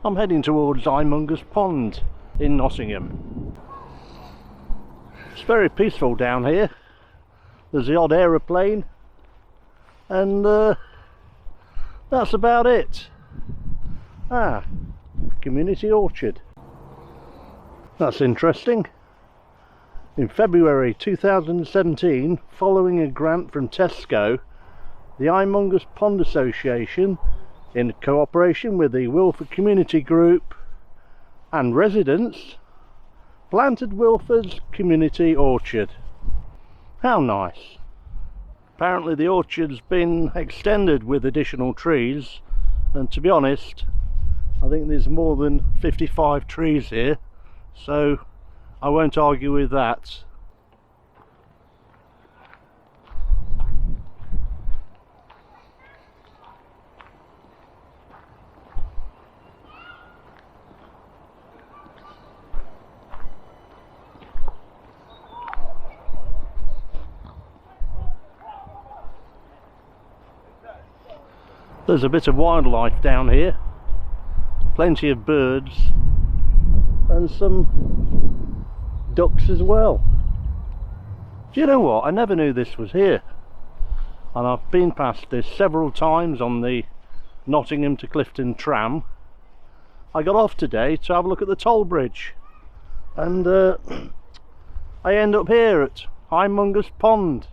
I'm heading towards Iremongers Pond in Nottingham. It's very peaceful down here. There's the odd aeroplane, and that's about it. Community orchard. That's interesting. In February 2017, following a grant from Tesco, the Iremongers Pond Association, in cooperation with the Wilford Community Group and residents, planted Wilford's community orchard. How nice. Apparently the orchard's been extended with additional trees, and to be honest, I think there's more than 55 trees here, so I won't argue with that. There's a bit of wildlife down here, plenty of birds and some ducks as well. Do you know what? I never knew this was here, and I've been past this several times on the Nottingham to Clifton tram. I got off today to have a look at the toll bridge, and I end up here at Iremongers Pond.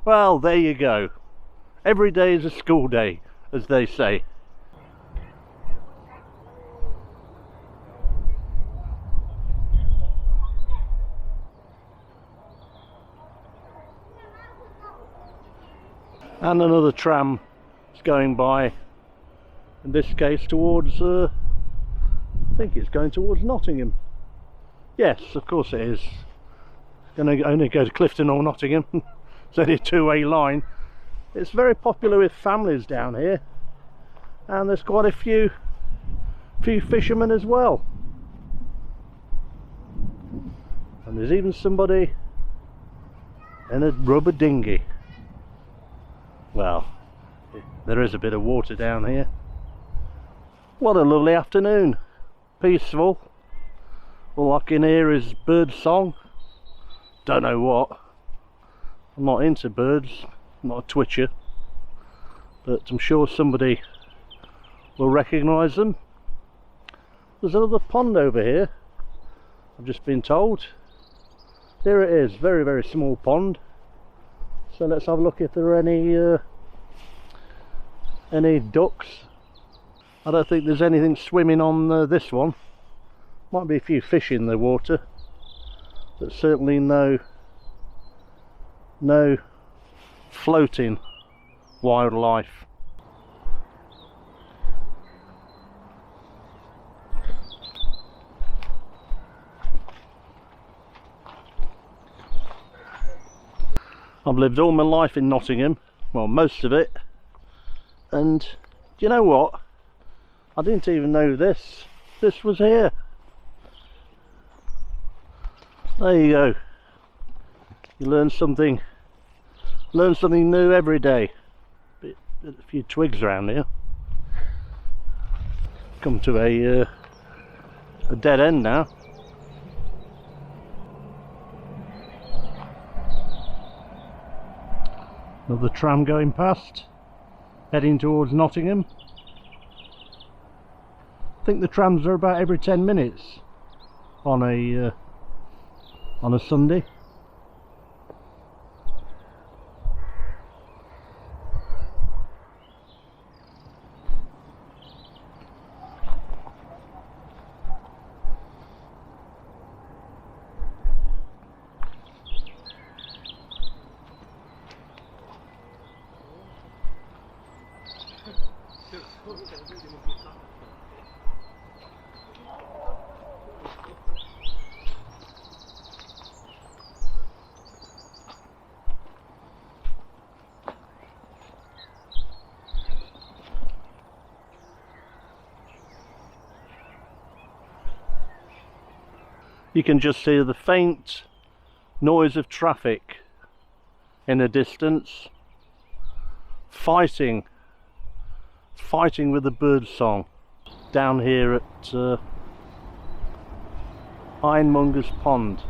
Well, there you go. Every day is a school day, as they say. And another tram is going by, in this case towards, I think it's going towards Nottingham. Yes, of course it is. It's going to only go to Clifton or Nottingham. It's only a two-way line. It's very popular with families down here, and there's quite a few fishermen as well. And there's even somebody in a rubber dinghy. Well, there is a bit of water down here. What a lovely afternoon. Peaceful. All I can hear is bird song. Don't know what. I'm not into birds. I'm not a twitcher, but I'm sure somebody will recognise them. There's another pond over here, I've just been told. There it is, very, very small pond. So let's have a look if there are any ducks. I don't think there's anything swimming on this one. Might be a few fish in the water, but certainly no floating wildlife. I've lived all my life in Nottingham, well, most of it, and do you know what? I didn't even know this was here. There you go. You learn something new every day. A few twigs around here. Come to a dead end now. Another tram going past, heading towards Nottingham. I think the trams are about every 10 minutes on a Sunday. You can just see the faint noise of traffic in the distance, fighting with the bird song. down here at Iremongers Pond.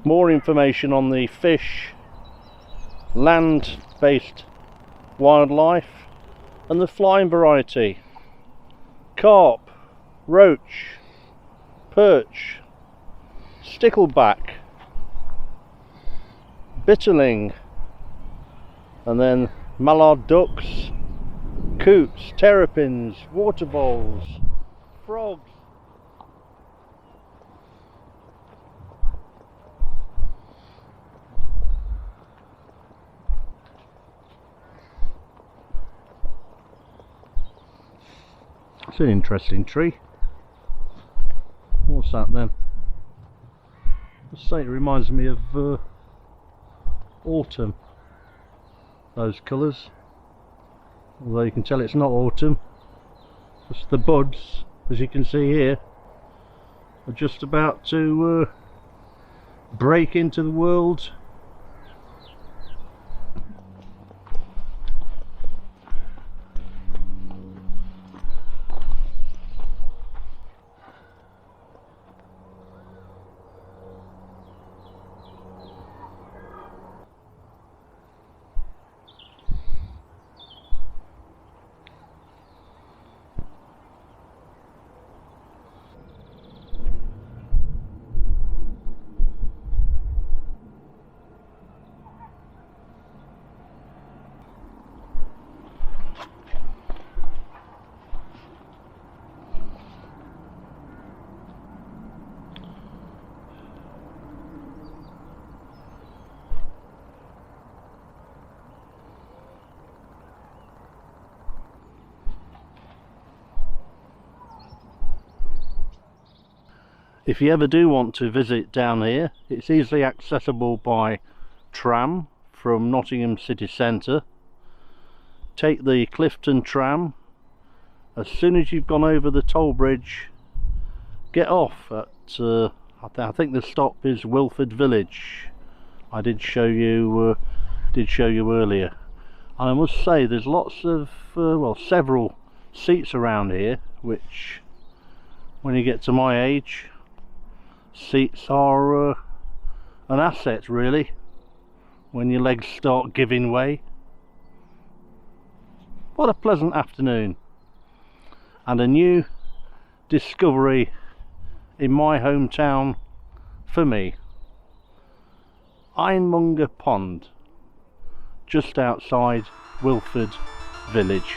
More information on the fish, land-based wildlife and the flying variety: carp, roach, perch, stickleback, bitterling, and then mallard ducks, coots, terrapins, water voles, frogs. It's an interesting tree. What's that then? I'd say it reminds me of autumn, those colours, although you can tell it's not autumn. Just the buds, as you can see here, are just about to break into the world. If you ever do want to visit down here, it's easily accessible by tram from Nottingham city centre. Take the Clifton tram. As soon as you've gone over the toll bridge, get off at I think the stop is Wilford Village. I did show you earlier. And I must say there's lots of well, several seats around here, which when you get to my age, seats are an asset really when your legs start giving way. What a pleasant afternoon, and a new discovery in my hometown for me. Iremongers Pond, just outside Wilford Village.